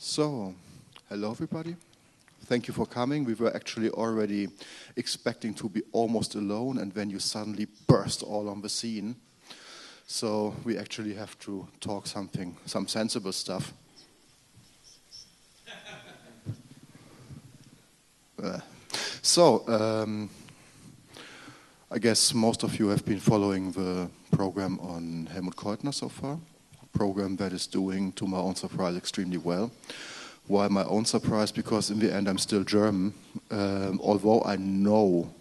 So, hello everybody. Thank you for coming. We were actually already expecting to be almost alone, and then you suddenly burst all on the scene. So we actually have to talk some sensible stuff. I guess most of you have been following the program on Helmut Käutner so far. Program that is doing, to my own surprise, extremely well. Why my own surprise? Because in the end I'm still German. Although I know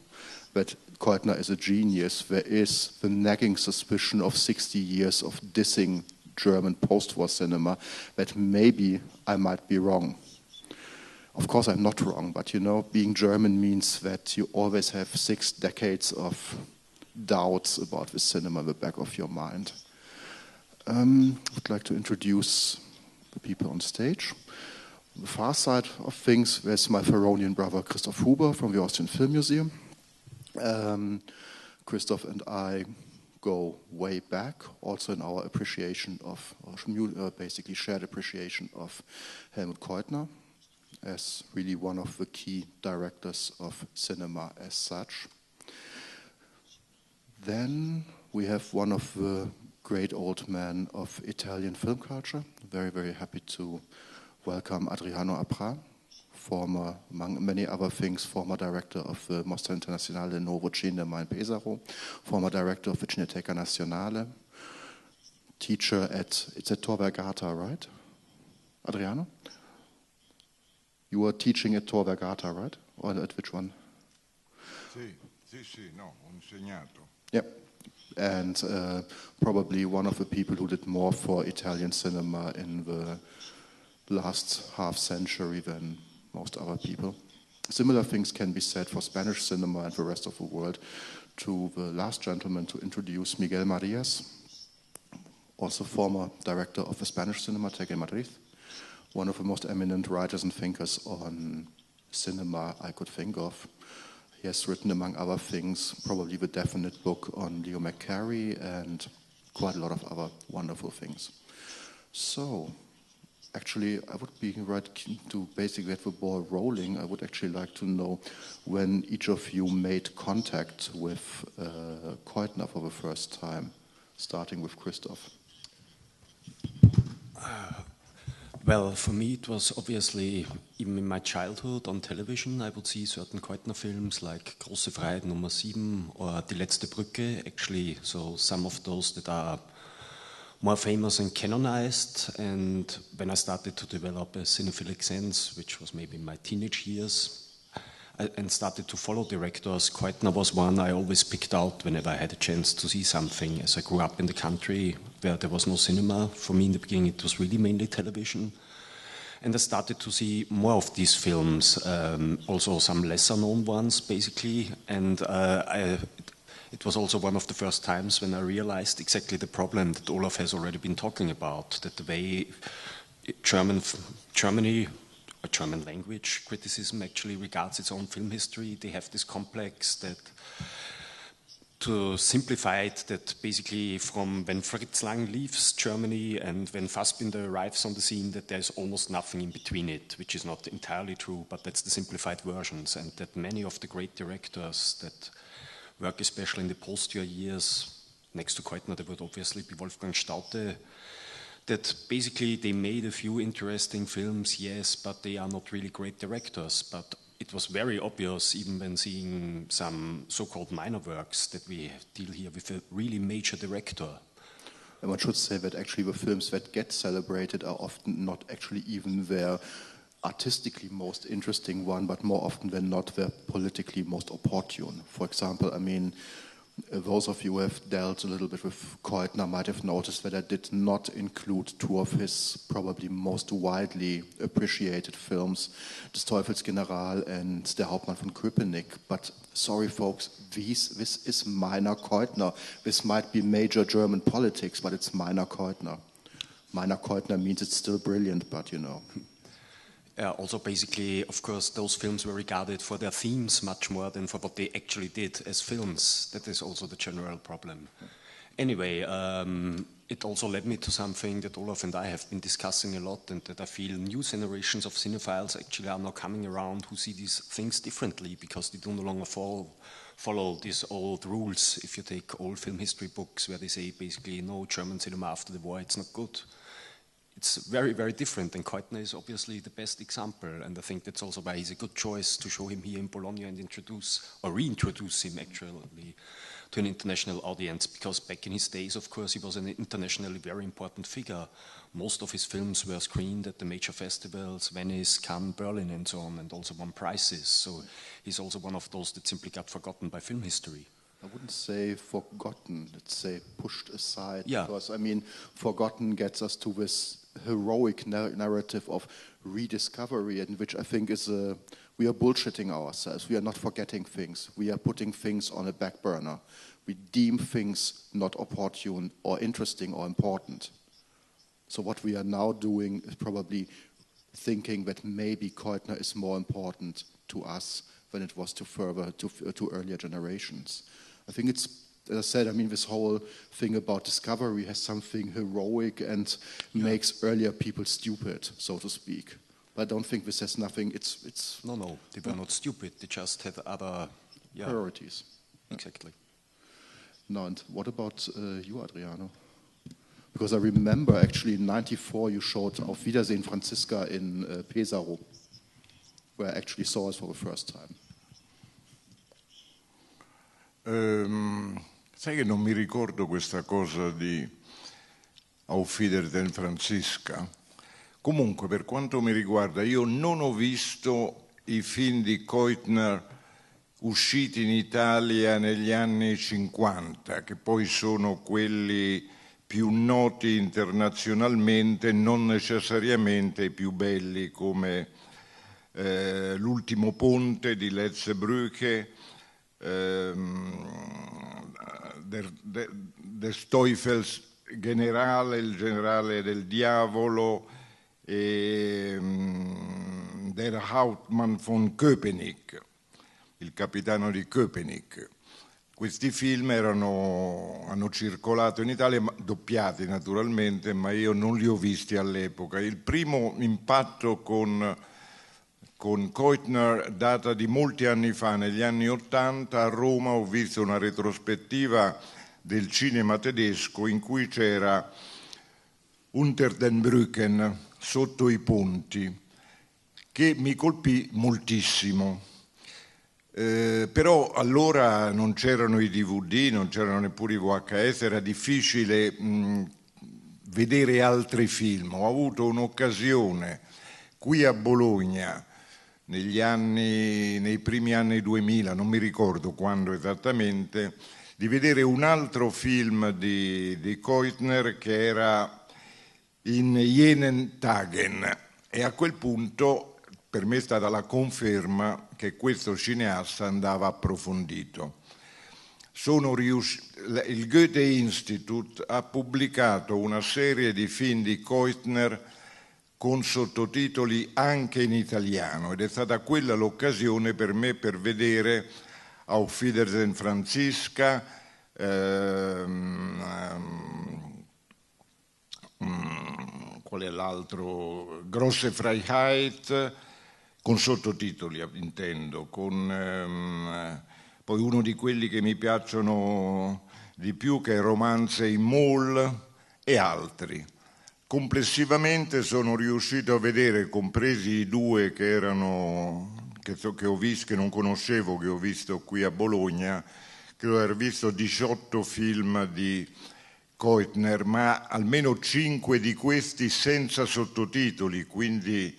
that Käutner is a genius, there is the nagging suspicion of 60 years of dissing German post-war cinema that maybe I might be wrong. Of course I'm not wrong, but you know, being German means that you always have 6 decades of doubts about the cinema in the back of your mind. I would like to introduce the people on stage. On the far side of things, there's my Theronian brother Christof Huber from the Austrian Film Museum. Christof and I go way back, also in our appreciation of, basically shared appreciation of Helmut Käutner as really one of the key directors of cinema as such. Then we have one of the great old men of Italian film culture. Very, very happy to welcome Adriano Aprà, former, among many other things, former director of the Mostra Internazionale Nuovo Cinema in Pesaro, former director of the Cineteca Nazionale, teacher it's at Tor Vergata, right? Adriano? You were teaching at Tor Vergata, right? Or at which one? Sì, no, ho insegnato. Yep. And probably one of the people who did more for Italian cinema in the last half century than most other people. Similar things can be said for Spanish cinema and the rest of the world. To the last gentleman to introduce Miguel Marías, also former director of the Spanish Cinemateca in Madrid, one of the most eminent writers and thinkers on cinema I could think of. He has written, among other things, probably the definite book on Leo McCarey and quite a lot of other wonderful things. So, actually, I would be right to basically get the ball rolling. I would actually like to know when each of you made contact with Käutner for the first time, starting with Christof. Well, for me it was obviously, even in my childhood on television, I would see certain Käutner films like Große Freiheit Nummer 7 or Die letzte Brücke, actually, so some of those that are more famous and canonized. And when I started to develop a cinephilic sense, which was maybe in my teenage years, and started to follow directors, Käutner was one I always picked out whenever I had a chance to see something. As I grew up in the country where there was no cinema, for me in the beginning it was really mainly television. And I started to see more of these films, also some lesser known ones basically. And it was also one of the first times when I realized exactly the problem that Olaf has already been talking about, that the way Germany, or German language criticism actually regards its own film history. They have this complex that, to simplify it, that basically from when Fritz Lang leaves Germany and when Fassbinder arrives on the scene, that there's almost nothing in between it, which is not entirely true, but that's the simplified versions, and that many of the great directors that work especially in the post-war years, next to Käutner there would obviously be Wolfgang Staudte, that basically they made a few interesting films, yes, but they are not really great directors. But it was very obvious, even when seeing some so-called minor works, that we deal here with a really major director. And one should say that actually the films that get celebrated are often not actually even their artistically most interesting one, but more often than not their politically most opportune. For example, I mean, those of you who have dealt a little bit with Käutner might have noticed that I did not include 2 of his probably most widely appreciated films, Des Teufels General and Der Hauptmann von Köpenick. But sorry folks, this is minor Käutner. This might be major German politics, but it's minor Käutner. Minor Käutner means it's still brilliant, but you know. Also basically, of course, those films were regarded for their themes much more than for what they actually did as films. That is also the general problem. Anyway, it also led me to something that Olaf and I have been discussing a lot, and that I feel new generations of cinephiles actually are now coming around who see these things differently, because they do no longer follow these old rules. If you take old film history books where they say basically no German cinema after the war, it's not good. It's very, very different, and Käutner is obviously the best example, and I think that's also why he's a good choice to show him here in Bologna and reintroduce him actually to an international audience, because back in his days, of course, he was an internationally very important figure. Most of his films were screened at the major festivals, Venice, Cannes, Berlin, and so on, and also won prizes. So he's also one of those that simply got forgotten by film history. I wouldn't say forgotten, let's say pushed aside. Yeah. Because, I mean, forgotten gets us to this heroic narrative of rediscovery, in which I think is we are bullshitting ourselves. We are not forgetting things. We are putting things on a back burner. We deem things not opportune or interesting or important. So what we are now doing is probably thinking that maybe Käutner is more important to us than it was to earlier generations. I think it's, as I said, I mean, this whole thing about discovery has something heroic and makes earlier people stupid, so to speak. But I don't think this has nothing, it's No, they were not stupid, they just had other priorities. Exactly. No, and what about you, Adriano? Because I remember actually in '94 you showed Auf Wiedersehen Franziska in Pesaro, where I actually saw it for the first time. Sai che non mi ricordo questa cosa di Auf Wiedersehen Franziska. Comunque, per quanto mi riguarda, io non ho visto i film di Käutner usciti in Italia negli anni 50, che poi sono quelli più noti internazionalmente, non necessariamente i più belli, come L'ultimo ponte di Letzbrücke, des Teufels Generale, il generale del diavolo, e Der Hauptmann von Köpenick, il capitano di Köpenick. Questi film hanno circolato in Italia, doppiati naturalmente, ma io non li ho visti all'epoca. Il primo impatto con Käutner data di molti anni fa, negli anni '80, a Roma ho visto una retrospettiva del cinema tedesco in cui c'era Unter den Brücken, sotto i ponti, che mi colpì moltissimo. Però allora non c'erano i DVD, non c'erano neppure i VHS, era difficile vedere altri film. Ho avuto un'occasione qui a Bologna nei primi anni 2000, non mi ricordo quando esattamente, di vedere un altro film di Käutner che era in Jenen Tagen, e a quel punto per me è stata la conferma che questo cineasta andava approfondito. Il Goethe Institut ha pubblicato una serie di film di Käutner con sottotitoli anche in italiano, ed è stata quella l'occasione per me per vedere Auf Wiedersehen Franziska, qual è l'altro? Grosse Freiheit, con sottotitoli intendo, con poi uno di quelli che mi piacciono di più, che è Romanze in Mall, e altri. Complessivamente sono riuscito a vedere, compresi i due che ho visto, che non conoscevo, che ho visto qui a Bologna, credo di aver visto 18 film di Käutner, ma almeno 5 di questi senza sottotitoli, quindi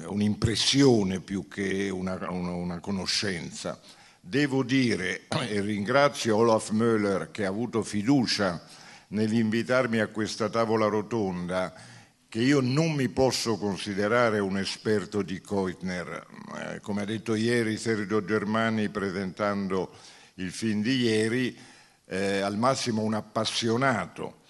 un'impressione più che una conoscenza. Devo dire, e ringrazio Olaf Möller che ha avuto fiducia nell'invitarmi a questa tavola rotonda, che io non mi posso considerare un esperto di Käutner, come ha detto ieri Sergio Germani presentando il film di ieri, al massimo un appassionato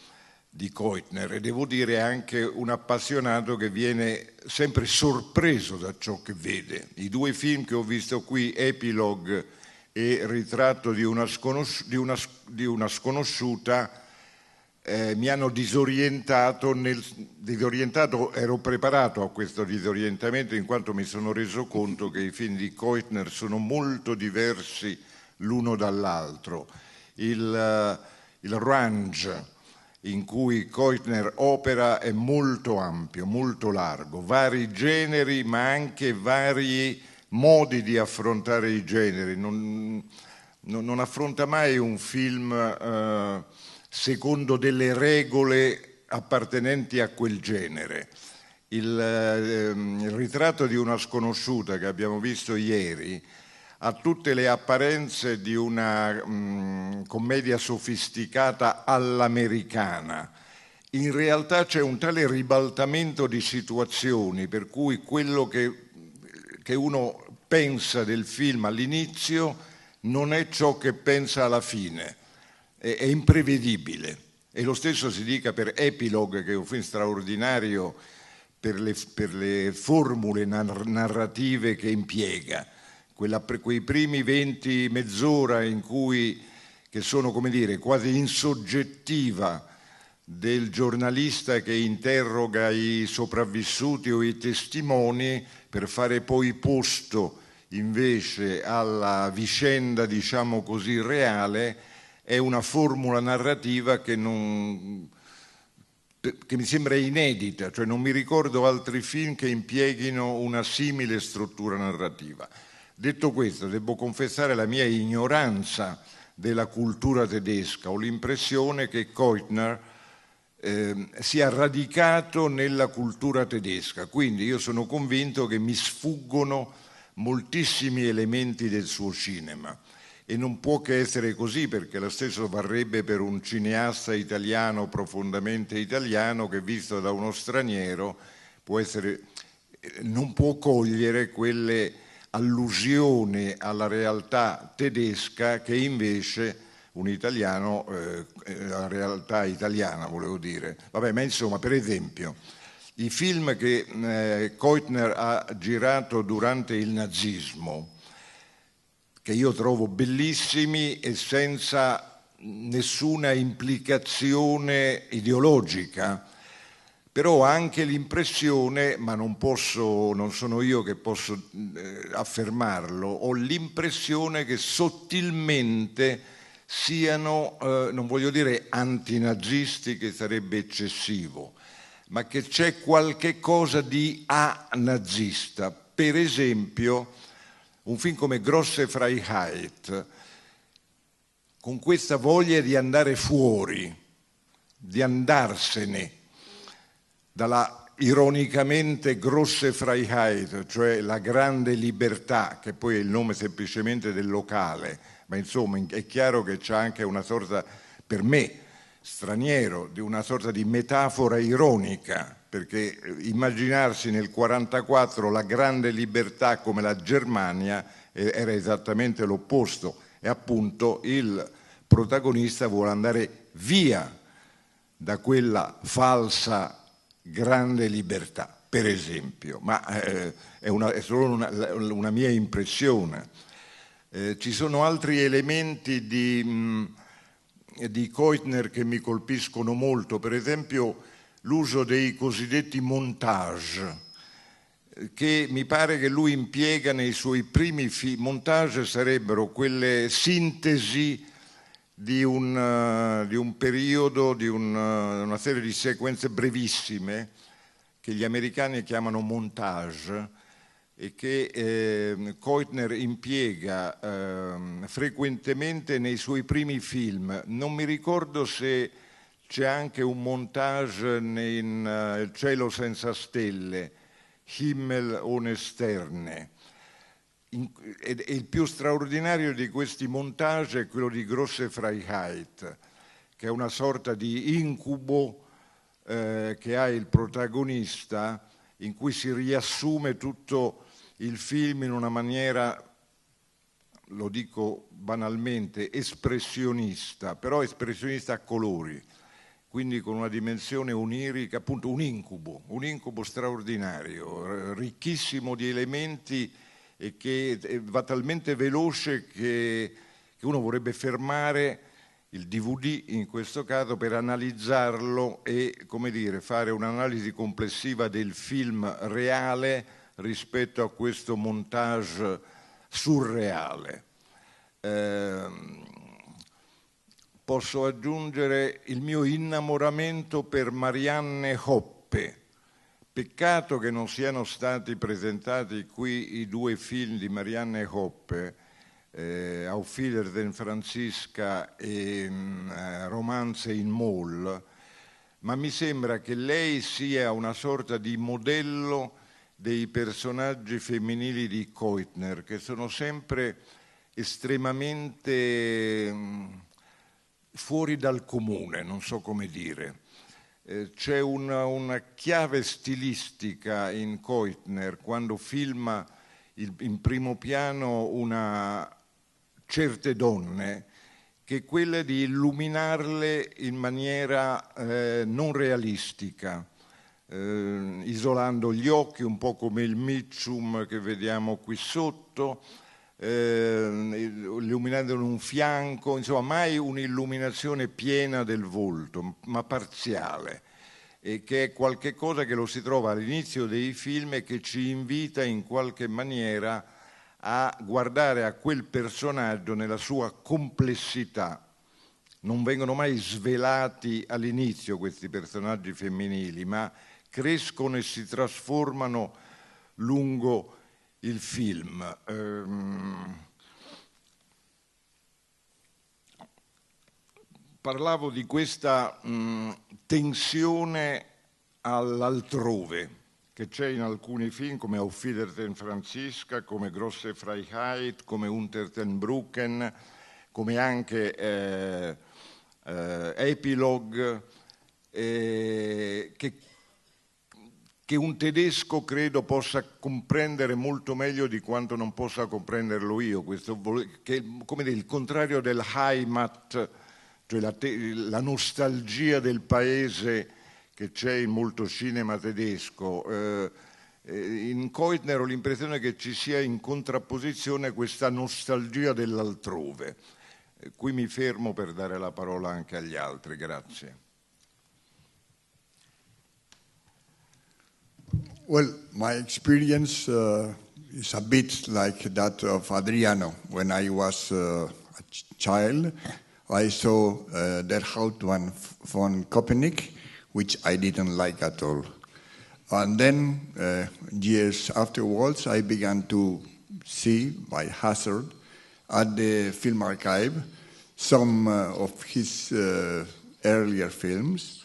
di Käutner, e devo dire anche un appassionato che viene sempre sorpreso da ciò che vede. I due film che ho visto qui, Epilogue e Ritratto di una sconosciuta mi hanno disorientato, ero preparato a questo disorientamento in quanto mi sono reso conto che i film di Käutner sono molto diversi l'uno dall'altro. Il range in cui Käutner opera è molto ampio, molto largo, vari generi ma anche vari modi di affrontare i generi. Non affronta mai un film secondo delle regole appartenenti a quel genere. Il Ritratto di una sconosciuta che abbiamo visto ieri ha tutte le apparenze di una commedia sofisticata all'americana. In realtà c'è un tale ribaltamento di situazioni per cui quello che uno pensa del film all'inizio non è ciò che pensa alla fine. È imprevedibile, e lo stesso si dica per Epilogue, che è un film straordinario per le formule narrative che impiega. Quei primi 20 mezz'ora che sono, come dire, quasi in soggettiva del giornalista che interroga i sopravvissuti o i testimoni per fare poi posto invece alla vicenda, diciamo così, reale, è una formula narrativa che mi sembra inedita, cioè non mi ricordo altri film che impieghino una simile struttura narrativa. Detto questo, devo confessare la mia ignoranza della cultura tedesca. Ho l'impressione che Käutner sia radicato nella cultura tedesca, quindi io sono convinto che mi sfuggono moltissimi elementi del suo cinema. E non può che essere così, perché lo stesso varrebbe per un cineasta italiano profondamente italiano che, visto da uno straniero, non può cogliere quelle allusioni alla realtà tedesca che invece un italiano, la realtà italiana volevo dire. Vabbè, ma insomma, per esempio, i film che Käutner ha girato durante il nazismo, che io trovo bellissimi e senza nessuna implicazione ideologica, però ho anche l'impressione, ma non sono io che posso affermarlo, ho l'impressione che sottilmente siano, non voglio dire antinazisti, che sarebbe eccessivo, ma che c'è qualche cosa di anazista. Per esempio, un film come Grosse Freiheit, con questa voglia di andare fuori, di andarsene dalla ironicamente Grosse Freiheit, cioè la grande libertà, che poi è il nome semplicemente del locale, ma insomma è chiaro che c'è anche una sorta, per me, straniero, di una sorta di metafora ironica, perché immaginarsi nel 1944 la grande libertà come la Germania era esattamente l'opposto, e appunto il protagonista vuole andare via da quella falsa grande libertà, per esempio, ma è solo una mia impressione. Ci sono altri elementi di Käutner che mi colpiscono molto, per esempio l'uso dei cosiddetti montage, che mi pare che lui impiega nei suoi primi film. Montage sarebbero quelle sintesi di un periodo, di una serie di sequenze brevissime che gli americani chiamano montage e che Käutner impiega frequentemente nei suoi primi film. Non mi ricordo se c'è anche un montage in Il cielo senza stelle, Himmel ohne Sterne. E il più straordinario di questi montage è quello di Grosse Freiheit, che è una sorta di incubo che ha il protagonista, in cui si riassume tutto il film in una maniera, lo dico banalmente, espressionista, però espressionista a colori, quindi con una dimensione onirica, appunto un incubo straordinario, ricchissimo di elementi e che va talmente veloce che uno vorrebbe fermare il DVD in questo caso per analizzarlo e, come dire, fare un'analisi complessiva del film reale rispetto a questo montage surreale. Posso aggiungere il mio innamoramento per Marianne Hoppe. Peccato che non siano stati presentati qui i 2 film di Marianne Hoppe, Auf Wiedersehen Franziska e Romanze in Mall, ma mi sembra che lei sia una sorta di modello dei personaggi femminili di Käutner, che sono sempre estremamente fuori dal comune, non so come dire. C'è una chiave stilistica in Käutner quando filma in primo piano certe donne, che è quella di illuminarle in maniera non realistica, isolando gli occhi, un po' come il micium che vediamo qui sotto, illuminando un fianco, insomma mai un'illuminazione piena del volto, ma parziale, e che è qualche cosa che lo si trova all'inizio dei film e che ci invita in qualche maniera a guardare a quel personaggio nella sua complessità. Non vengono mai svelati all'inizio questi personaggi femminili, ma crescono e si trasformano lungo il film. Parlavo di questa tensione all'altrove che c'è in alcuni film come Auf Wiedersehen Franziska, come Grosse Freiheit, come Unter den Brücken, come anche Epilogue, che un tedesco credo possa comprendere molto meglio di quanto non possa comprenderlo io, questo, che è come dire, il contrario del Heimat, cioè la nostalgia del paese che c'è in molto cinema tedesco. In Käutner ho l'impressione che ci sia in contrapposizione questa nostalgia dell'altrove. Qui mi fermo per dare la parola anche agli altri, grazie. Well, my experience is a bit like that of Adriano. When I was a child, I saw Der Hauptmann von Köpenick, which I didn't like at all. And then, years afterwards, I began to see, by hazard, at the film archive, some of his earlier films,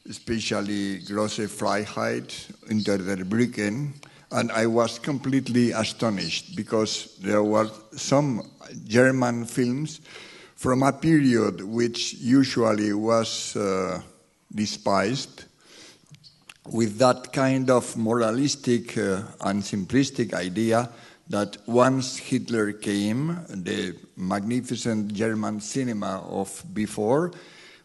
especially Grosse Freiheit, Unter den Brücken, and I was completely astonished because there were some German films from a period which usually was despised, with that kind of moralistic and simplistic idea that once Hitler came, the magnificent German cinema of before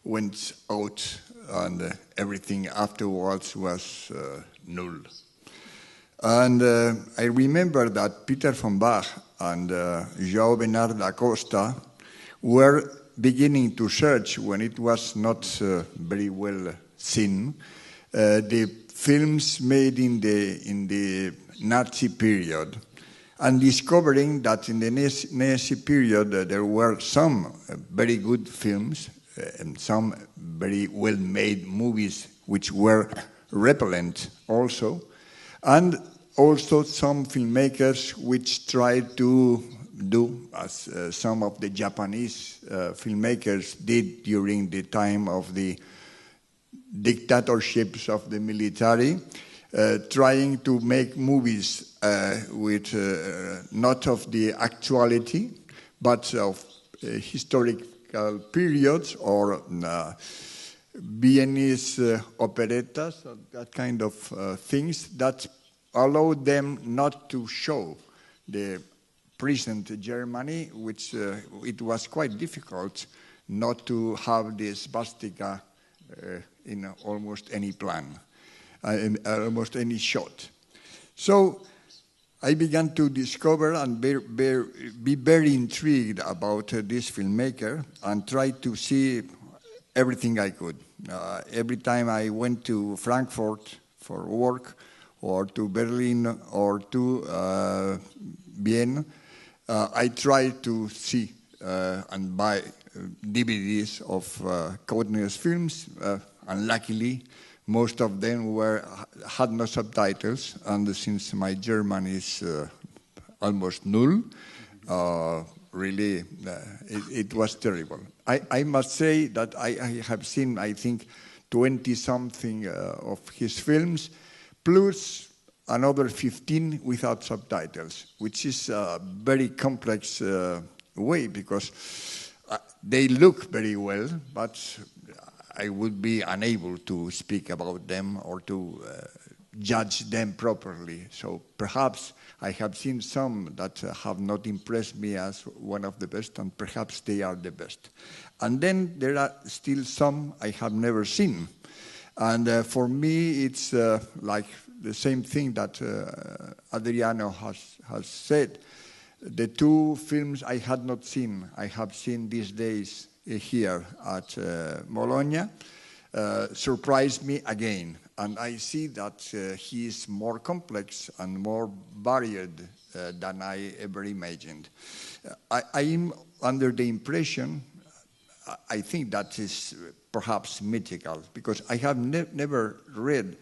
went out and everything afterwards was null. And I remember that Peter von Bach and João Bernardo da Costa were beginning to search, when it was not very well seen, the films made in the Nazi period, and discovering that in the Nazi period there were some very good films and some very well-made movies which were repellent also, and also some filmmakers which tried to do as some of the Japanese filmmakers did during the time of the dictatorships of the military, trying to make movies with not of the actuality, but of historical periods or Viennese operettas, that kind of things that allowed them not to show the present Germany, which it was quite difficult not to have the swastika in almost any plan, in almost any shot. So I began to discover and be very intrigued about this filmmaker and tried to see everything I could. Every time I went to Frankfurt for work, or to Berlin, or to Vienna, I tried to see and buy DVDs of Käutner's films. Unluckily, most of them had no subtitles, and since my German is almost null, really, it was terrible. I must say that I have seen, I think, 20-something of his films, plus another 15 without subtitles, which is a very complex way, because they look very well, but I would be unable to speak about them or to judge them properly. So perhaps I have seen some that have not impressed me as one of the best, and perhaps they are the best. And then there are still some I have never seen. And for me, it's like the same thing that Adriano has said. The two films I had not seen, I have seen these days here at Bologna, surprised me again. And I see that he is more complex and more varied than I ever imagined. I am under the impression, I think that is perhaps mythical, because I have never read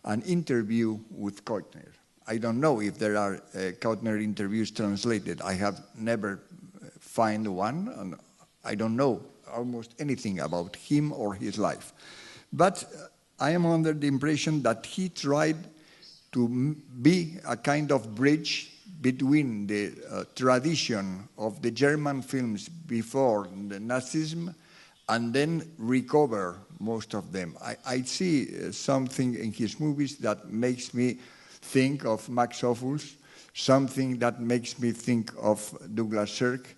an interview with Käutner. I don't know if there are Käutner interviews translated. I have never found one, and I don't know almost anything about him or his life. But I am under the impression that he tried to be a kind of bridge between the tradition of the German films before the Nazism and then recover most of them. I see something in his movies that makes me think of Max Ophüls, something that makes me think of Douglas Sirk,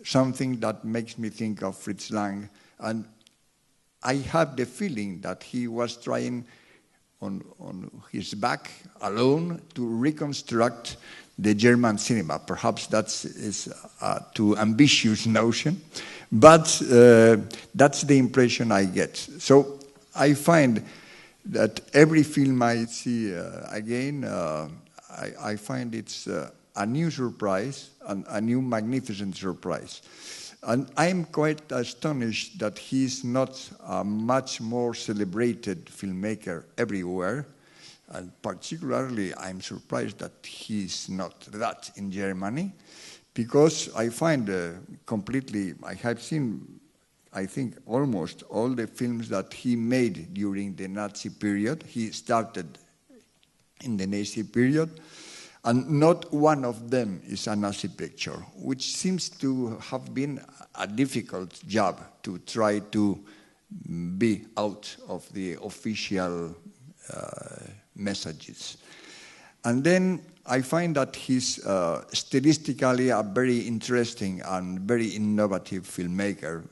something that makes me think of Fritz Lang. And I have the feeling that he was trying on his back alone to reconstruct the German cinema. Perhaps that is a too ambitious notion, but that's the impression I get. So I find that every film I see again, I find it's a new surprise, and a new magnificent surprise. And I'm quite astonished that he's not a much more celebrated filmmaker everywhere. And particularly, I'm surprised that he's not that in Germany, because I find I have seen, I think, almost all the films that he made during the Nazi period. He started in the Nazi period, and not one of them is a Nazi picture, which seems to have been a difficult job to try to be out of the official messages. And then I find that he's stylistically a very interesting and very innovative filmmaker.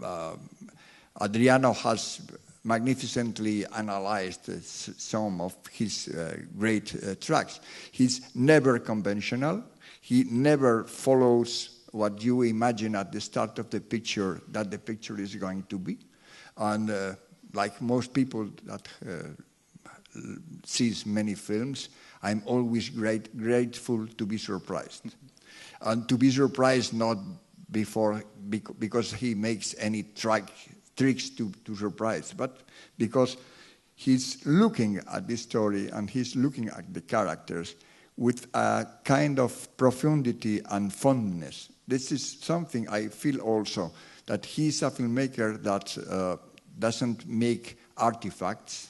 Adriano has magnificently analyzed some of his great tracks. He's never conventional. He never follows what you imagine at the start of the picture that the picture is going to be. And like most people that sees many films, I'm always grateful to be surprised. And to be surprised not because he makes any tricks to surprise, but because he's looking at the story and he's looking at the characters with a kind of profundity and fondness. This is something I feel also, that he's a filmmaker that doesn't make artifacts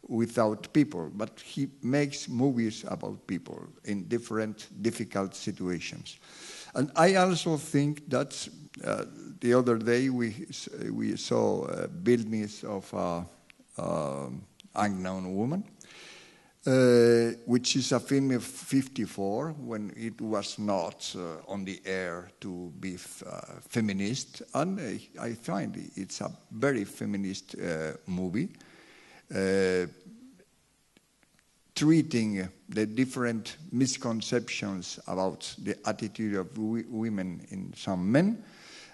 without people, but he makes movies about people in different difficult situations. And I also think that the other day we saw Bildnis of Unknown Woman, which is a film of 1954, when it was not on the air to be feminist, and I find it's a very feminist movie. treating the different misconceptions about the attitude of women in some men,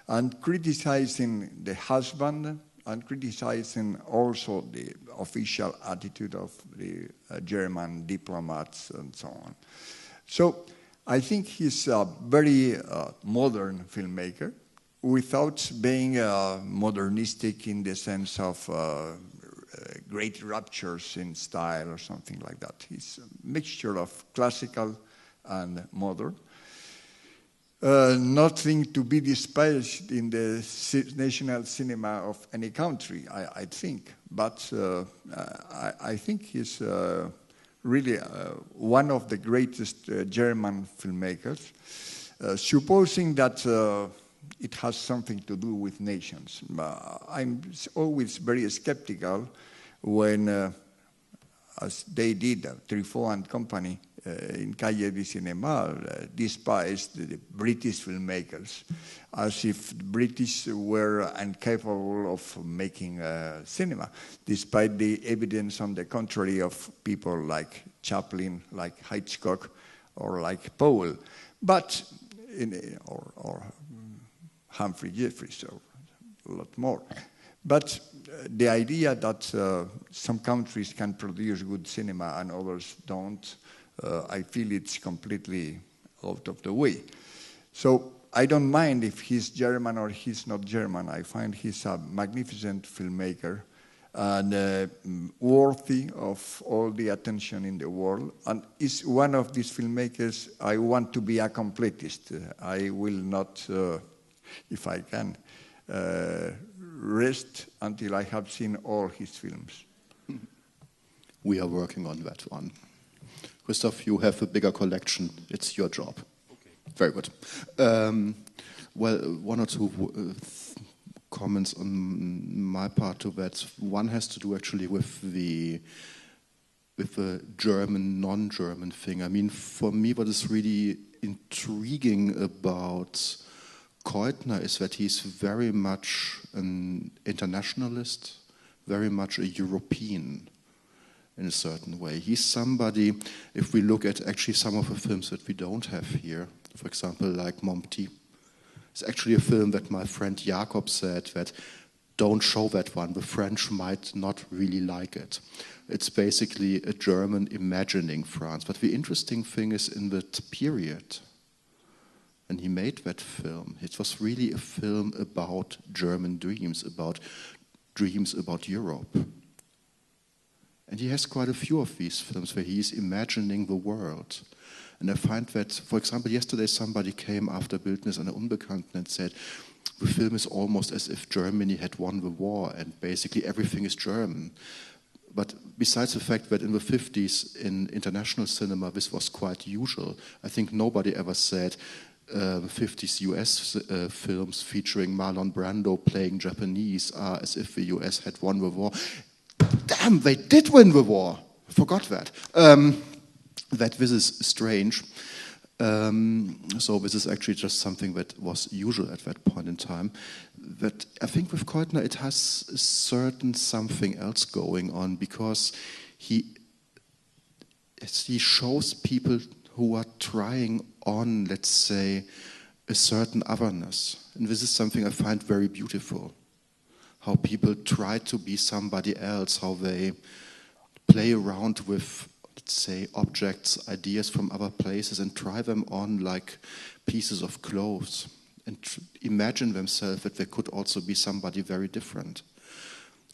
and criticizing the husband, and criticizing also the official attitude of the German diplomats and so on. So I think he's a very modern filmmaker without being modernistic in the sense of great ruptures in style or something like that. He's a mixture of classical and modern. Nothing to be despised in the national cinema of any country, I think. But I think he's really one of the greatest German filmmakers, supposing that it has something to do with nations. I'm always very skeptical when, as they did, Truffaut and company, in Calle di Cinema, despised the British filmmakers, as if the British were incapable of making cinema, despite the evidence on the contrary of people like Chaplin, like Hitchcock, or like Powell, but or Humphrey Jeffries, or a lot more. But the idea that some countries can produce good cinema and others don't, I feel it's completely out of the way. So I don't mind if he's German or he's not German. I find he's a magnificent filmmaker and worthy of all the attention in the world. And is one of these filmmakers I want to be a completist. I will not, if I can, rest until I have seen all his films. We are working on that one. Christof, you have a bigger collection. It's your job. Okay. Very good. Well, one or two comments on my part to that. One has to do actually with the German, non-German thing. I mean, for me, what is really intriguing about Käutner is that he's very much an internationalist, very much a European in a certain way. He's somebody, if we look at actually some of the films that we don't have here, for example, like Mompty, it's actually a film that my friend Jakob said that don't show that one, the French might not really like it. It's basically a German imagining France. But the interesting thing is in that period, when he made that film, it was really a film about German dreams about Europe. And he has quite a few of these films where he is imagining the world. And I find that, for example, yesterday somebody came after Bildnis einer Unbekannten and said, the film is almost as if Germany had won the war and basically everything is German. But besides the fact that in the 50s in international cinema this was quite usual, I think nobody ever said 50s US films featuring Marlon Brando playing Japanese are as if the US had won the war. Damn, they did win the war. I forgot that. That this is strange. So this is actually just something that was usual at that point in time. That I think with Käutner it has a certain something else going on because he shows people who are trying on, let's say, a certain otherness. And this is something I find very beautiful. How people try to be somebody else, how they play around with, let's say, objects, ideas from other places and try them on like pieces of clothes and imagine themselves that they could also be somebody very different.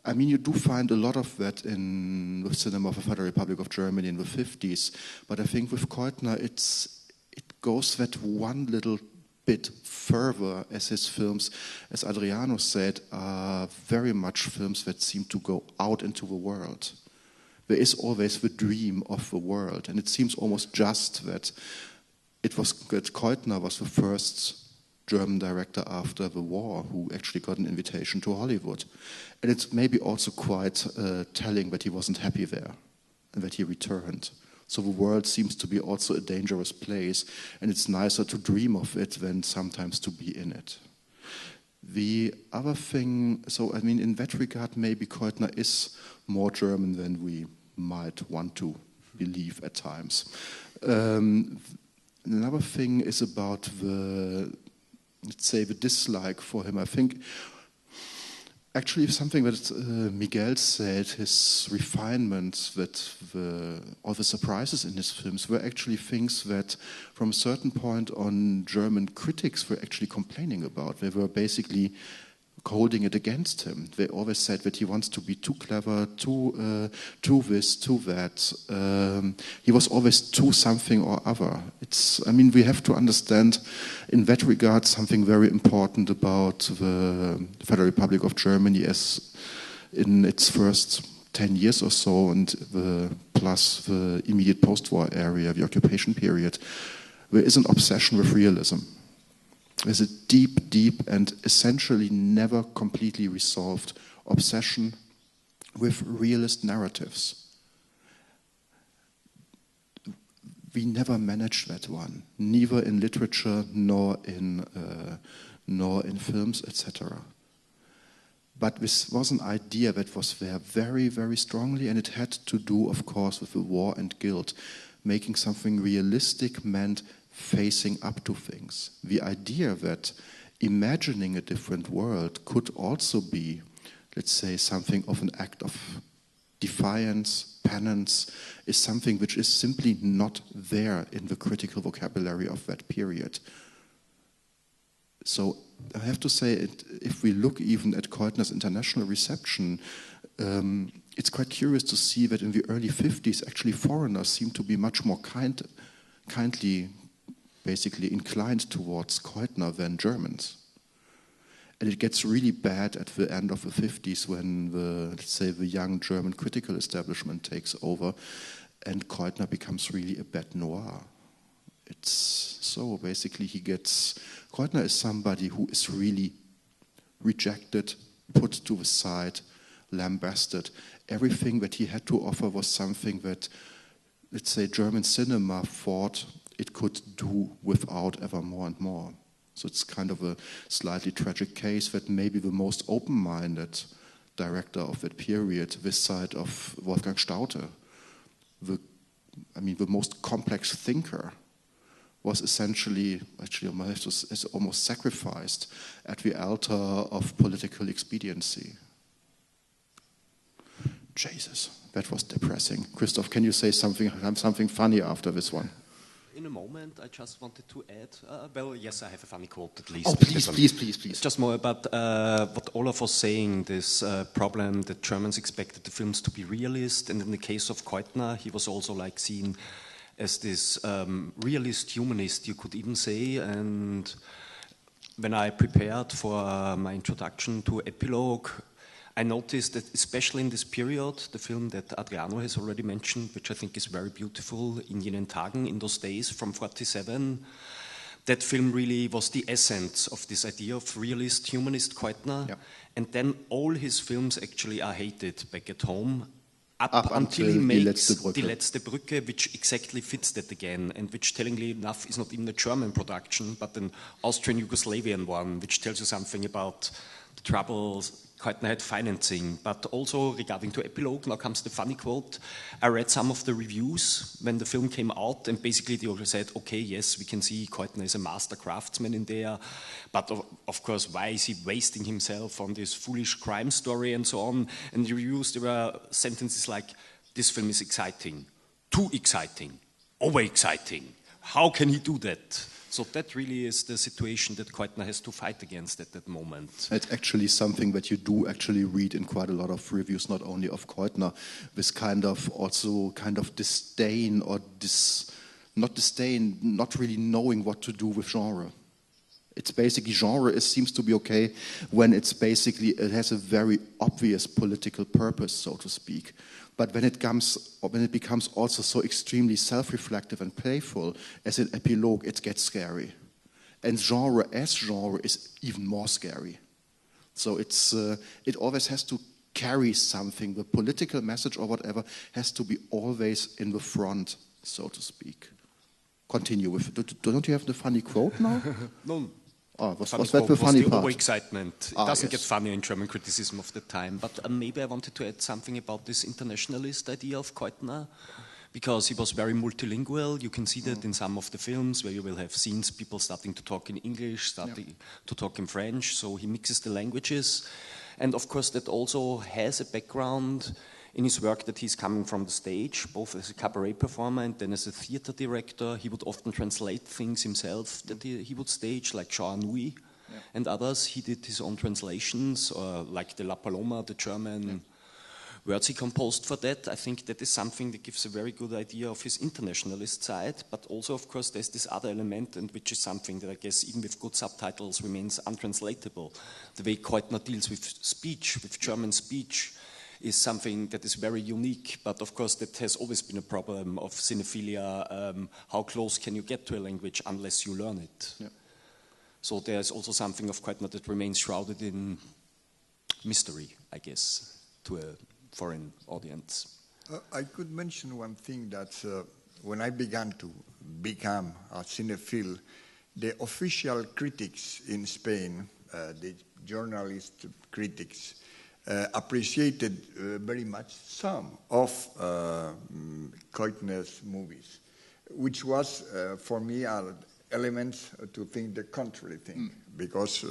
I mean, you do find a lot of that in the cinema of the Federal Republic of Germany in the 50s, but I think with Käutner it goes that one little bit further as his films, as Adriano said, are very much films that seem to go out into the world. There is always the dream of the world, and it seems almost just that Käutner was the first German director after the war who actually got an invitation to Hollywood. And it's maybe also quite telling that he wasn't happy there and that he returned. So the world seems to be also a dangerous place, and it's nicer to dream of it than sometimes to be in it. The other thing, so I mean, in that regard, maybe Käutner is more German than we might want to believe at times. Another thing is about the, let's say, the dislike for him. I think actually something that Miguel said, his refinement, that all the surprises in his films were actually things that from a certain point on German critics were actually complaining about. They were basically holding it against him. They always said that he wants to be too clever, too this, too that. He was always too something or other. We have to understand in that regard something very important about the Federal Republic of Germany as in its first 10 years or so, and plus the immediate post-war area, the occupation period. There is an obsession with realism. There's a deep, deep and essentially never completely resolved obsession with realist narratives. We never managed that one, neither in literature nor in films, etc. But this was an idea that was there very, very strongly, and it had to do, of course, with the war and guilt. Making something realistic meant facing up to things. The idea that imagining a different world could also be, let's say, something of an act of defiance, penance, is something which is simply not there in the critical vocabulary of that period. So I have to say, if we look even at Käutner's international reception, it's quite curious to see that in the early 50s, actually foreigners seem to be much more kindly basically inclined towards Käutner than Germans. And it gets really bad at the end of the 50s when let's say, the young German critical establishment takes over and Käutner becomes really a bête noire. It's so basically Käutner is somebody who is really rejected, put to the side, lambasted. Everything that he had to offer was something that, let's say, German cinema thought it could do without ever more and more. So it's kind of a slightly tragic case that maybe the most open-minded director of that period, this side of Wolfgang Staudte, the most complex thinker, was essentially, is almost sacrificed at the altar of political expediency. Jesus, that was depressing. Christof, can you say something funny after this one? In a moment, I just wanted to add, yes, I have a funny quote at least. Oh, please. Just more about what Olaf was saying, this problem that Germans expected the films to be realist, and in the case of Käutner, he was also like seen as this realist humanist, you could even say, and when I prepared for my introduction to Epilogue, I noticed that especially in this period, the film that Adriano has already mentioned, which I think is very beautiful, In jenen Tagen, in those days from 1947, that film really was the essence of this idea of realist, humanist Käutner. Yeah. And then all his films actually are hated back at home, up until he makes Die letzte Brücke, which exactly fits that again, and which, tellingly enough, is not even a German production, but an Austrian-Yugoslavian one, which tells you something about the troubles Käutner had financing. But also regarding to Epilogue, now comes the funny quote. I read some of the reviews when the film came out, and basically they all said, okay, yes, we can see Käutner is a master craftsman in there, but of course, why is he wasting himself on this foolish crime story and so on? And the reviews, there were sentences like, this film is exciting, too exciting, over exciting. How can he do that? So that really is the situation that Käutner has to fight against at that moment. It's actually something that you do actually read in quite a lot of reviews, not only of Käutner, this kind of disdain or not really knowing what to do with genre. It's basically genre seems to be okay when it has a very obvious political purpose, so to speak. But when it becomes also so extremely self-reflective and playful, as in Epilogue, it gets scary. And genre is even more scary. So it always has to carry something. The political message or whatever has to be always in the front, so to speak. Continue with it. Don't you have the funny quote now? No. Oh, was that the funny part? Over-excitement. It doesn't get funnier in German criticism of the time. But maybe I wanted to add something about this internationalist idea of Käutner, because he was very multilingual. You can see that in some of the films where you will have scenes, people starting to talk in English, starting to talk in French, so he mixes the languages. And of course that also has a background in his work that he's coming from the stage, both as a cabaret performer and then as a theater director. He would often translate things himself that he would stage, like Jean Anouilh and others. He did his own translations, like the La Paloma, the German words he composed for that. I think that is something that gives a very good idea of his internationalist side, but also, of course, there's this other element, and which is something that I guess even with good subtitles remains untranslatable. The way Käutner deals with speech, with German speech, is something that is very unique, but of course that has always been a problem of cinephilia. How close can you get to a language unless you learn it? Yeah. So there's also something of Käutner that remains shrouded in mystery, I guess, to a foreign audience. I could mention one thing that when I began to become a cinephile, the official critics in Spain, the journalist critics, appreciated very much some of Käutner's movies, which was for me an element to think the contrary thing, because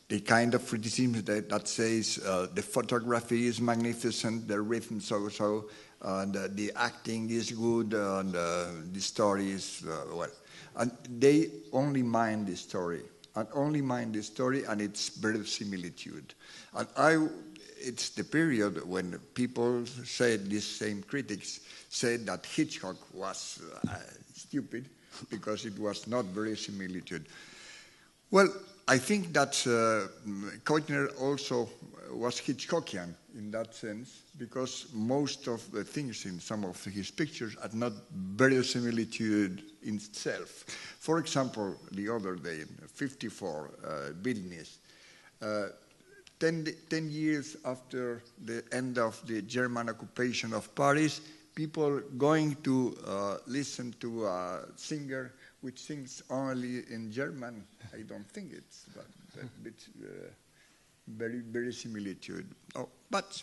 the kind of criticism that says the photography is magnificent, the rhythm so, and the acting is good, and the story is well, and they only mind the story. And only mind the story and its verisimilitude. And it's the period when people said, these same critics said that Hitchcock was stupid because it was not verisimilitude. Well, I think that Käutner also was Hitchcockian in that sense, because most of the things in some of his pictures are not verisimilitude in itself. For example, the other day, 54, Vilnius, 10 years after the end of the German occupation of Paris, people going to listen to a singer which sings only in German. I don't think it's a bit very similitude. Oh, but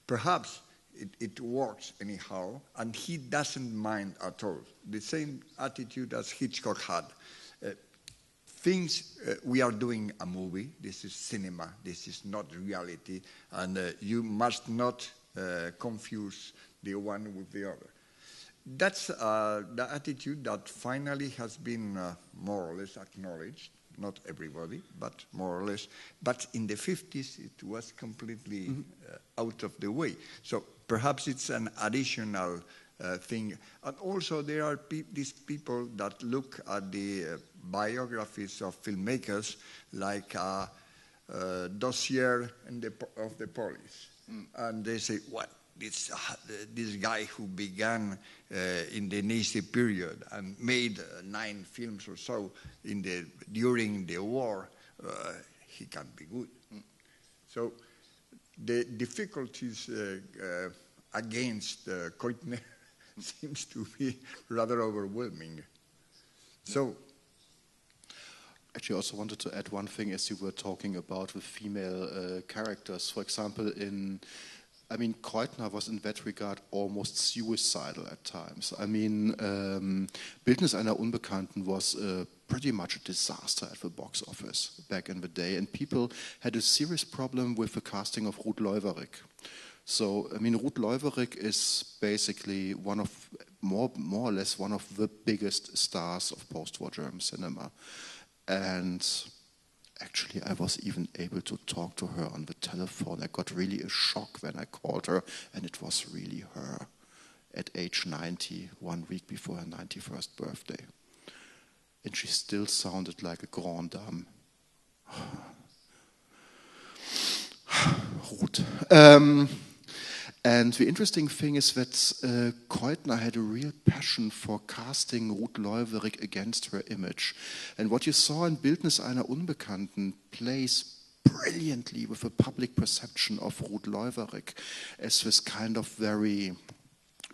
perhaps it works anyhow, and he doesn't mind at all. The same attitude as Hitchcock had. We are doing a movie, this is cinema, this is not reality, and you must not confuse the one with the other. That's the attitude that finally has been more or less acknowledged. Not everybody, but more or less. But in the 50s, it was completely out of the way. So perhaps it's an additional thing. And also there are these people that look at the biographies of filmmakers like Dossier of the Police. And they say, well, this guy who began in the Nazi period and made 9 films or so during the war, he can be good. So the difficulties against Käutner seems to be rather overwhelming. So, actually, I also wanted to add one thing as you were talking about the female characters. For example, Käutner was in that regard almost suicidal at times. Bildnis einer Unbekannten was pretty much a disaster at the box office back in the day, and people had a serious problem with the casting of Ruth Löwerik. So, Ruth Löwerik is basically more or less one of the biggest stars of post-war German cinema. And actually, I was even able to talk to her on the telephone. I got really a shock when I called her, and it was really her at age 90, 1 week before her 91st birthday. And she still sounded like a grande dame. Ruth. And the interesting thing is that Käutner had a real passion for casting Ruth Löwerik against her image. And what you saw in Bildnis einer Unbekannten plays brilliantly with the public perception of Ruth Löwerik as this kind of very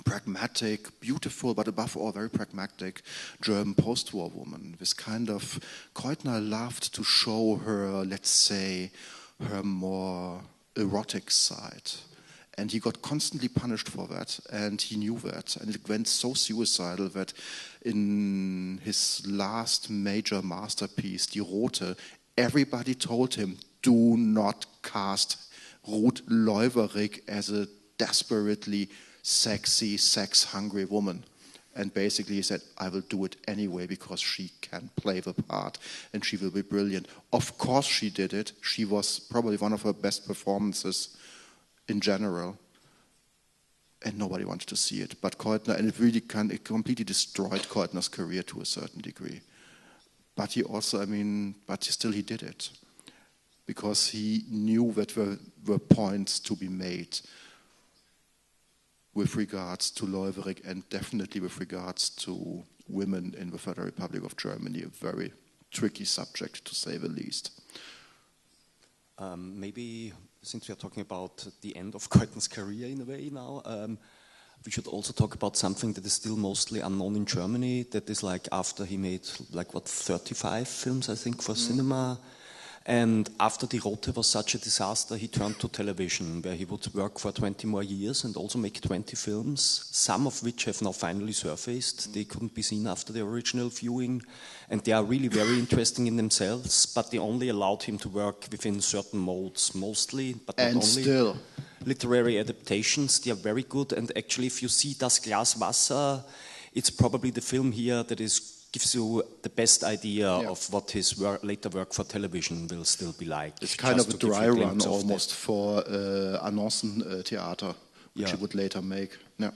pragmatic, beautiful, but above all very pragmatic German post-war woman. This kind of, Käutner loved to show her, let's say, her more erotic side. And he got constantly punished for that, and he knew that. And it went so suicidal that in his last major masterpiece, Die Rote, everybody told him, do not cast Ruth Löwerig as a desperately sexy, sex-hungry woman. And basically he said, I will do it anyway because she can play the part and she will be brilliant. Of course she did it. She was probably one of her best performances in general. And nobody wanted to see it. But Käutner, and it completely destroyed Käutner's career to a certain degree. But he also, still he did it. Because he knew that there were points to be made with regards to Löwerig and definitely with regards to women in the Federal Republic of Germany, a very tricky subject to say the least. Maybe, since we are talking about the end of Käutner's career in a way now, we should also talk about something that is still mostly unknown in Germany, that is like after he made 35 films, I think, for cinema. And after Die Rote was such a disaster, he turned to television, where he would work for 20 more years and also make 20 films, some of which have now finally surfaced. They couldn't be seen after the original viewing, and they are really very interesting in themselves, but they only allowed him to work within certain modes, mostly, but not only. Still. Literary adaptations, they are very good, and actually if you see Das Glas Wasser, it's probably the film here that gives you the best idea of what his later work for television will still be like. It's kind of a dry run almost for Annoncen Theater, which he would later make. Yeah.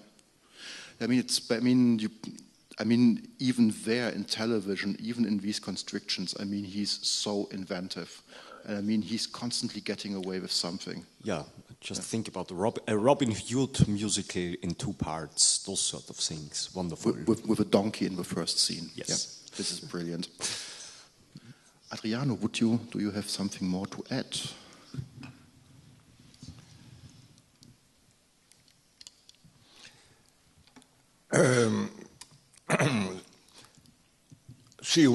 Even there in television, even in these constrictions, he's so inventive. And he's constantly getting away with something. Yeah, just think about a Robin Hood musical in 2 parts, those sort of things. Wonderful. With a donkey in the first scene. Yes. Yeah, this is brilliant. Adriano, do you have something more to add? Sì,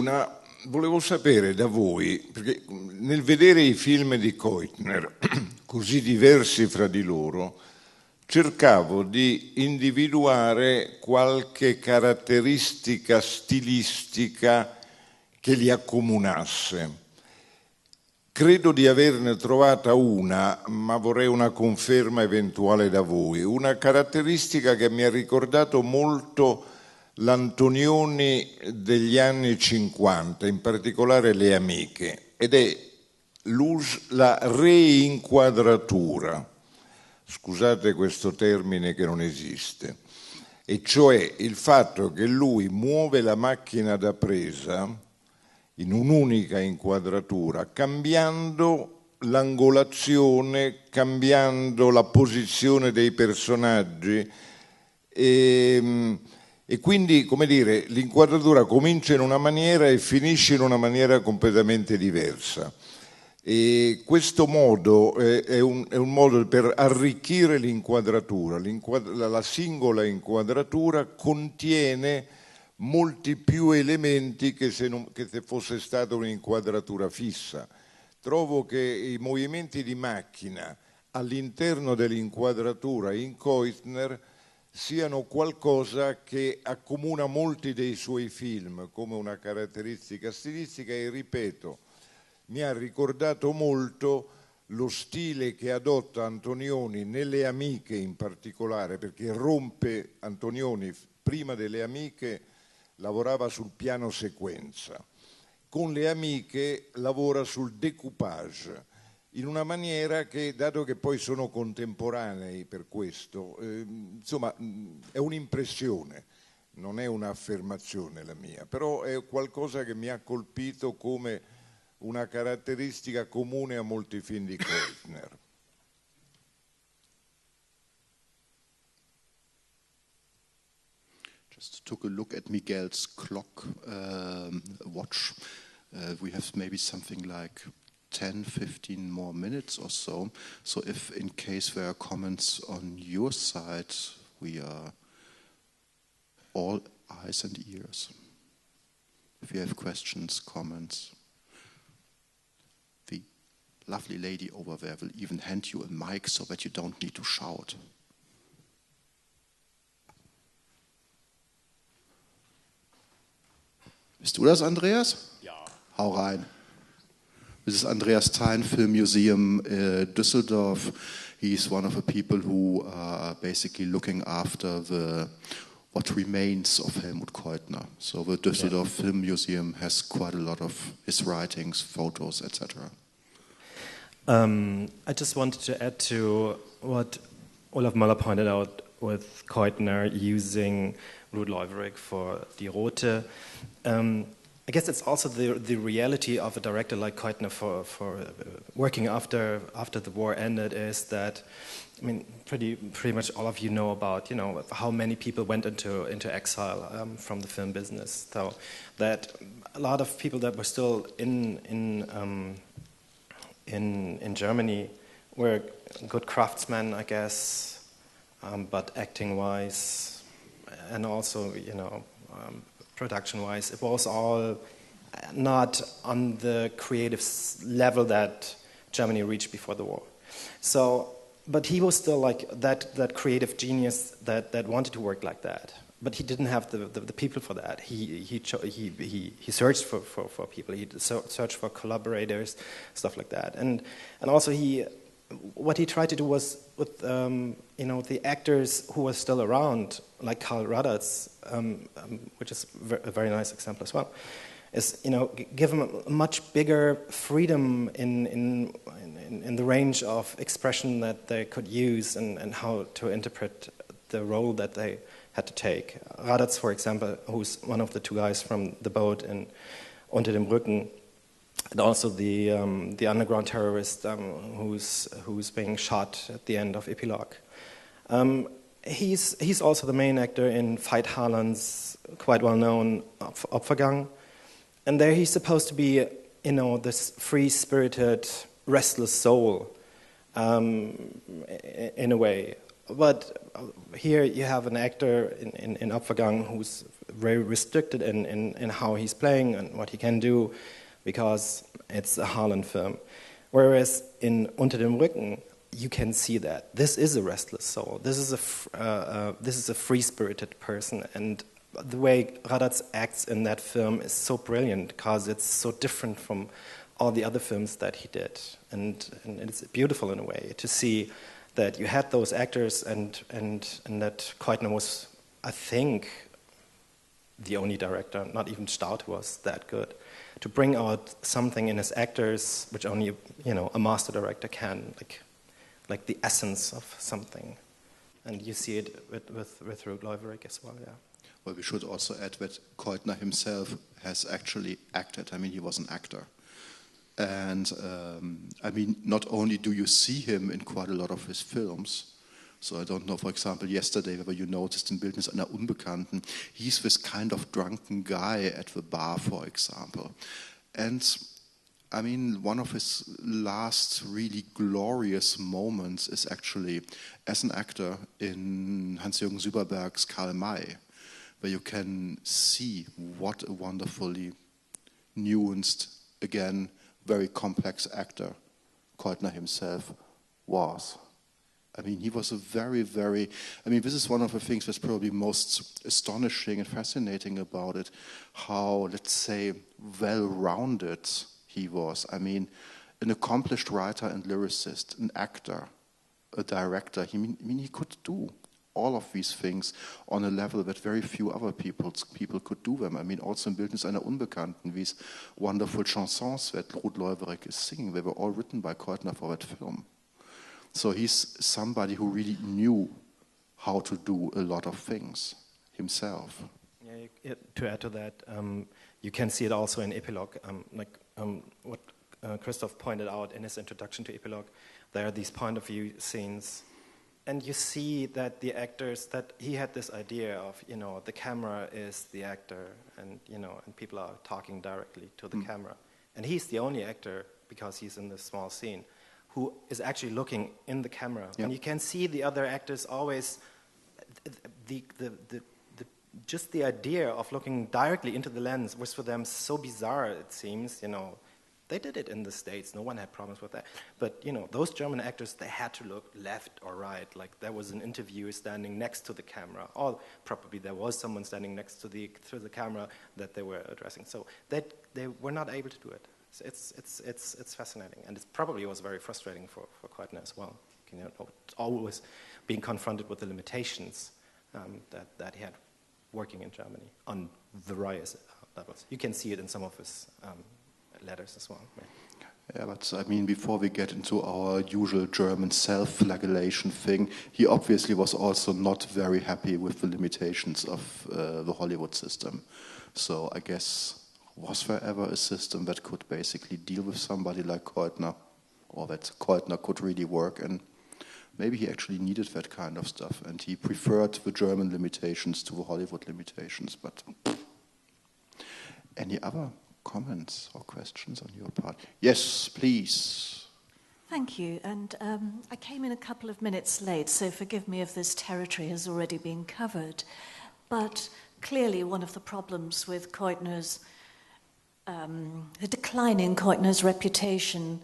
volevo sapere da voi, perché nel vedere i film di Käutner, così diversi fra di loro, cercavo di individuare qualche caratteristica stilistica che li accomunasse. Credo di averne trovata una, ma vorrei una conferma eventuale da voi. Una caratteristica che mi ha ricordato molto l'Antonioni degli anni 50, in particolare Le Amiche, ed è la reinquadratura. Scusate questo termine che non esiste, e cioè il fatto che lui muove la macchina da presa in un'unica inquadratura, cambiando l'angolazione, cambiando la posizione dei personaggi e quindi, come dire, l'inquadratura comincia in una maniera e finisce in una maniera completamente diversa. E questo modo è un modo per arricchire l'inquadratura. La singola inquadratura contiene molti più elementi che se fosse stata un'inquadratura fissa. Trovo che i movimenti di macchina all'interno dell'inquadratura in Käutner siano qualcosa che accomuna molti dei suoi film come una caratteristica stilistica e, ripeto, mi ha ricordato molto lo stile che adotta Antonioni nelle Amiche in particolare, perché rompe Antonioni prima delle Amiche lavorava sul piano sequenza, con Le Amiche lavora sul découpage, in una maniera che, dato che poi sono contemporanei per questo, insomma è un'impressione, non è un'affermazione la mia, però è qualcosa che mi ha colpito come una caratteristica comune a molti film di Käutner. Just took a look at Miguel's clock watch. We have maybe something like 10-15 more minutes or so. So if in case there are comments on your side, we are all eyes and ears. If you have questions, comments, the lovely lady over there will even hand you a mic so that you don't need to shout. Bist du das, Andreas? Ja. Hau rein. This is Andreas Thein, Film Museum Düsseldorf. He's one of the people who are basically looking after what remains of Helmut Käutner. So the Düsseldorf Film Museum has quite a lot of his writings, photos, etc. I just wanted to add to what Olaf Möller pointed out with Käutner using Ruud Loiverick for Die Rote. I guess it's also the reality of a director like Käutner for working after the war ended is that, I mean, pretty much all of you know about, how many people went into exile from the film business. So that a lot of people that were still in Germany were good craftsmen, I guess, but acting-wise and also, production-wise, it was all not on the creative level that Germany reached before the war. So, but he was still like that creative genius that wanted to work like that. But he didn't have the people for that. He searched for people. He searched for collaborators, stuff like that. And also what he tried to do was with the actors who were still around, like Karl Radatz, which is a very nice example as well, is give them a much bigger freedom in the range of expression that they could use and how to interpret the role that they had to take. Radatz, for example, who's one of the two guys from the boat in Unter dem Rücken, and also the underground terrorist who's being shot at the end of Epilogue. He's also the main actor in Veit Harlan's quite well-known Opfergang, and there he's supposed to be, this free-spirited, restless soul, in a way. But here you have an actor in Opfergang who's very restricted in how he's playing and what he can do, because it's a Harlan film. Whereas in Unter dem Rücken, you can see that this is a restless soul. This is a free-spirited person, and the way Radatz acts in that film is so brilliant because it's so different from all the other films that he did, and it's beautiful in a way to see that you had those actors and that Käutner was, I think, the only director, not even Stout, was that good to bring out something in his actors which only a master director can, like the essence of something, and you see it with Ruud Loiverick as well. Yeah. Well, we should also add that Käutner himself has actually acted. I mean, he was an actor. And not only do you see him in quite a lot of his films, so I don't know, for example, yesterday, whether you noticed in Bildnis einer Unbekannten, he's this kind of drunken guy at the bar, for example. And I mean, one of his last really glorious moments is actually as an actor in Hans-Jürgen Süberberg's Karl May, where you can see what a wonderfully nuanced, again, very complex actor Käutner himself was. I mean, he was a very, very, this is one of the things that's probably most astonishing and fascinating about it, how, let's say, well-rounded he was. I mean, an accomplished writer and lyricist, an actor, a director. He could do all of these things on a level that very few other people could do them. I mean, also in Bildnis einer Unbekannten, these wonderful chansons that Ruud Loiverick is singing, they were all written by Käutner for that film. So he's somebody who really knew how to do a lot of things himself. Yeah, to add to that, you can see it also in Epilogue, what Christof pointed out in his introduction to Epilogue. There are these point of view scenes, and you see that the actors, that he had this idea of, the camera is the actor, and and people are talking directly to the camera, and he's the only actor, because he's in this small scene, who is actually looking in the camera. Yep. And you can see the other actors always, just the idea of looking directly into the lens was for them so bizarre, it seems, They did it in the States. No one had problems with that. But, those German actors, they had to look left or right. Like, there was an interviewer standing next to the camera, or probably there was someone standing next to the camera that they were addressing. So they were not able to do it. So it's fascinating. And it probably was very frustrating for Käutner as well. Always being confronted with the limitations that he had working in Germany on various levels. You can see it in some of his letters as well. Yeah, but I mean, before we get into our usual German self-flagellation thing, he obviously was also not very happy with the limitations of the Hollywood system. So I guess, was there ever a system that could basically deal with somebody like Käutner, or that Käutner could really work in? Maybe he actually needed that kind of stuff, and he preferred the German limitations to the Hollywood limitations, but any other comments or questions on your part? Yes, please. Thank you. And I came in a couple of minutes late, so forgive me if this territory has already been covered. But clearly one of the problems with Käutner's, the decline in Käutner's reputation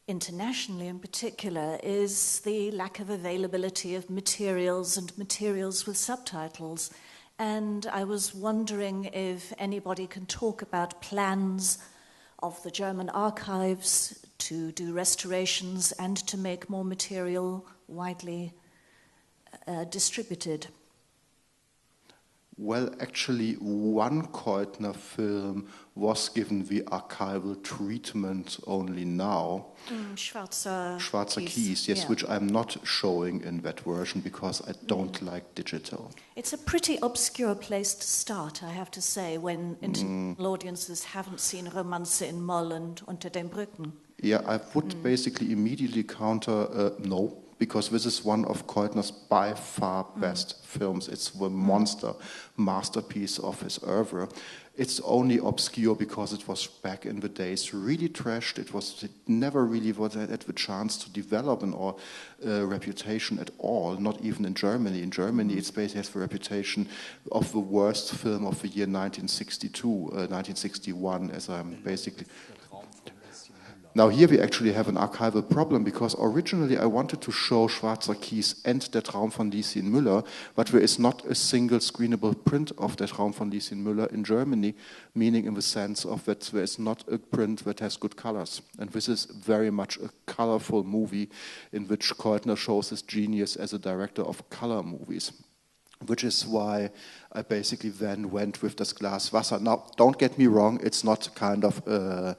internationally in particular, is the lack of availability of materials and materials with subtitles. And I was wondering if anybody can talk about plans of the German archives to do restorations and to make more material widely distributed. Well, actually, one Käutner film was given the archival treatment only now. Schwarzer Kies, yes, yeah. Which I'm not showing in that version because I don't like digital. It's a pretty obscure place to start, I have to say, when international audiences haven't seen Romanze in Moll and Unter den Brücken. Yeah, I would basically immediately counter no. Because this is one of Käutner's by far best films. It's the masterpiece of his oeuvre. It's only obscure because it was back in the days really trashed. It never really had the chance to develop an reputation at all, not even in Germany. In Germany, it basically has the reputation of the worst film of the year 1961, as I'm basically... Now here we actually have an archival problem because originally I wanted to show Schwarzer Kies and Der Traum von Lieschen Müller, but there is not a single screenable print of Der Traum von Lieschen Müller in Germany, meaning in the sense of that there is not a print that has good colors. And this is very much a colorful movie in which Käutner shows his genius as a director of color movies. Which is why I basically then went with Das Glas Wasser. Now, don't get me wrong, it's not kind of a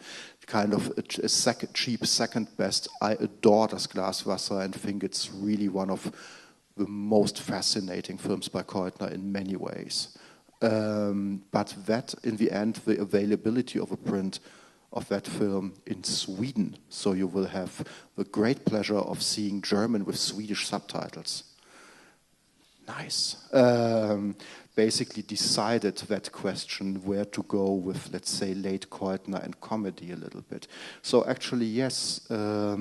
cheap second best. I adore Das Glas Wasser and think it's really one of the most fascinating films by Käutner in many ways. But that, in the end, the availability of a print of that film in Sweden, so you will have the great pleasure of seeing German with Swedish subtitles. Nice. Basically decided that question where to go with, let's say, late Käutner and comedy a little bit. So actually, yes, while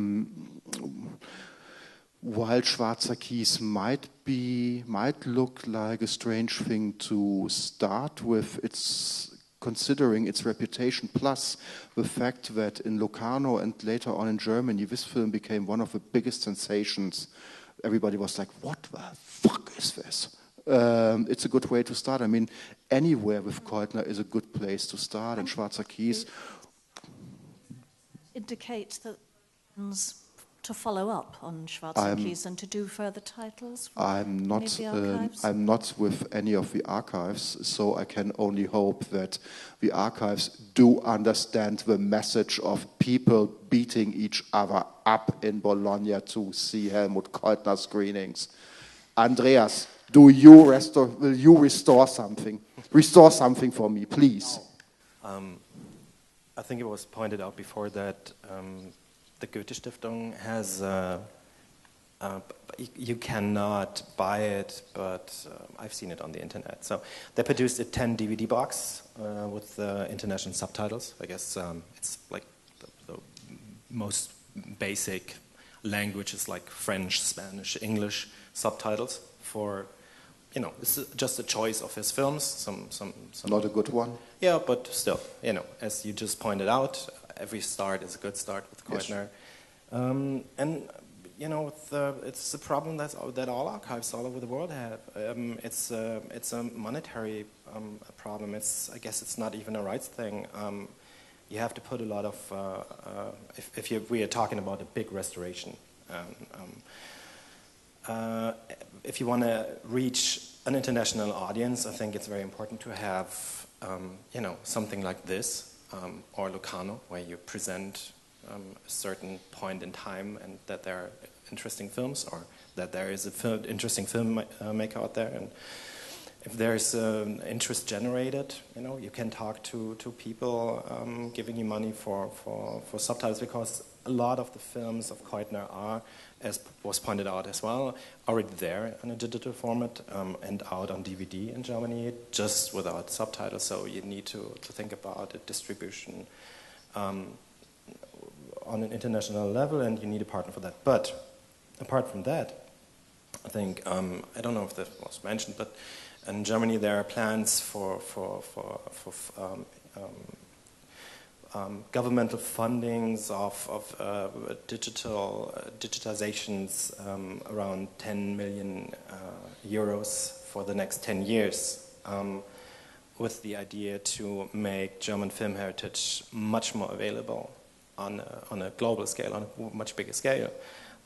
Schwarzer Kies might look like a strange thing to start with, it's considering its reputation, plus the fact that in Locarno and later on in Germany, this film became one of the biggest sensations. Everybody was like, what the fuck is this? It's a good way to start. I mean, anywhere with Käutner is a good place to start, and Schwarzer Kies indicates that to follow up on Schwarzer Kies and to do further titles. I'm not with any of the archives, so I can only hope that the archives do understand the message of people beating each other up in Bologna to see Helmut Käutner screenings. Andreas, will you restore something? Restore something for me, please. I think it was pointed out before that the Goethe Stiftung has, you cannot buy it, but I've seen it on the internet. So they produced a 10 DVD box with international subtitles. I guess it's like the most basic languages like French, Spanish, English subtitles for, it's just a choice of his films. Some not a good one. Yeah, but still, as you just pointed out, every start is a good start with Käutner. Yes. And you know, it's a problem that all archives all over the world have. It's a monetary problem. I guess it's not even a rights thing. You have to put a lot of if we are talking about a big restoration. If you want to reach an international audience, I think it's very important to have you know, something like this or Locarno, where you present a certain point in time and that there are interesting films, or that there is a interesting film maker out there, and if there's interest generated, you know, you can talk to people giving you money for subtitles, because a lot of the films of Käutner are, as was pointed out as well, already there in a digital format and out on DVD in Germany, just without subtitles. So you need to think about a distribution on an international level, and you need a partner for that. But apart from that, I think, I don't know if that was mentioned, but in Germany there are plans for governmental fundings of digitizations around 10 million euros for the next 10 years, with the idea to make German film heritage much more available on a global scale, on a much bigger scale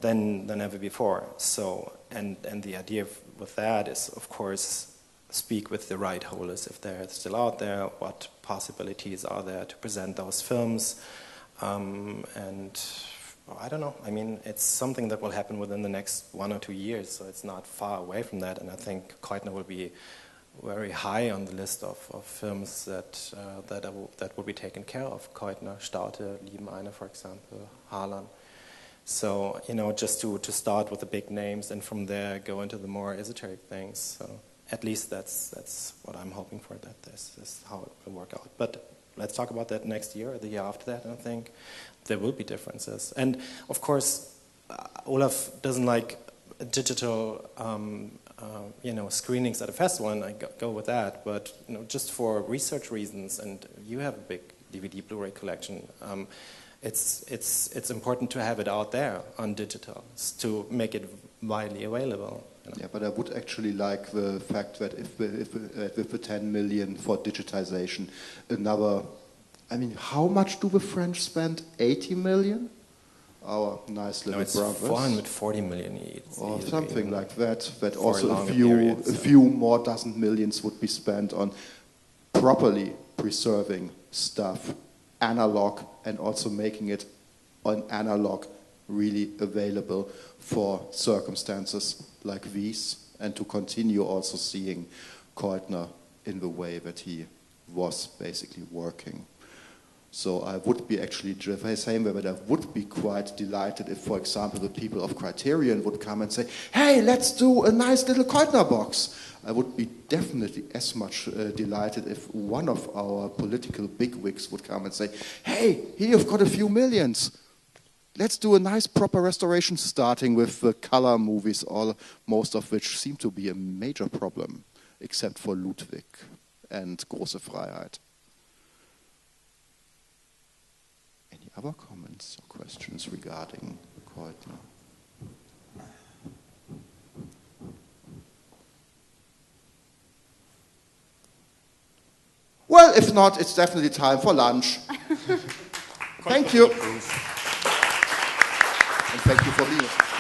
than ever before. So, and the idea with that is, of course, speak with the right holders if they're still out there, what possibilities are there to present those films, and I don't know, I mean, it's something that will happen within the next 1 or 2 years, so it's not far away from that, and I think Käutner will be very high on the list of films that will be taken care of. Käutner, Staudte, Lieben eine, for example, Harlan. So, you know, just to start with the big names and from there go into the more esoteric things. So at least that's what I'm hoping for, that this is how it will work out. But let's talk about that next year or the year after that, and I think there will be differences. And of course, Olaf doesn't like digital you know, screenings at a festival, and I go with that, but you know, just for research reasons, and you have a big DVD Blu-ray collection, it's important to have it out there on digital to make it widely available. You know? Yeah, but I would actually like the fact that if with the 10 million for digitization, another, I mean, how much do the French spend? 80 million? Our nice little brothers. 440 million each. Or something like that. That also a few more dozen millions would be spent on properly preserving stuff, analog, and also making it on analog really available for circumstances like these, and to continue also seeing Käutner in the way that he was basically working. So I would be actually the same way, but I would be quite delighted if, for example, the people of Criterion would come and say, hey, let's do a nice little Käutner box. I would be definitely as much delighted if one of our political bigwigs would come and say, hey, here you've got a few millions. Let's do a nice proper restoration, starting with the color movies, most of which seem to be a major problem, except for Ludwig and Große Freiheit. Any other comments or questions regarding Käutner? Well, if not, it's definitely time for lunch. Thank you. And thank you for being here.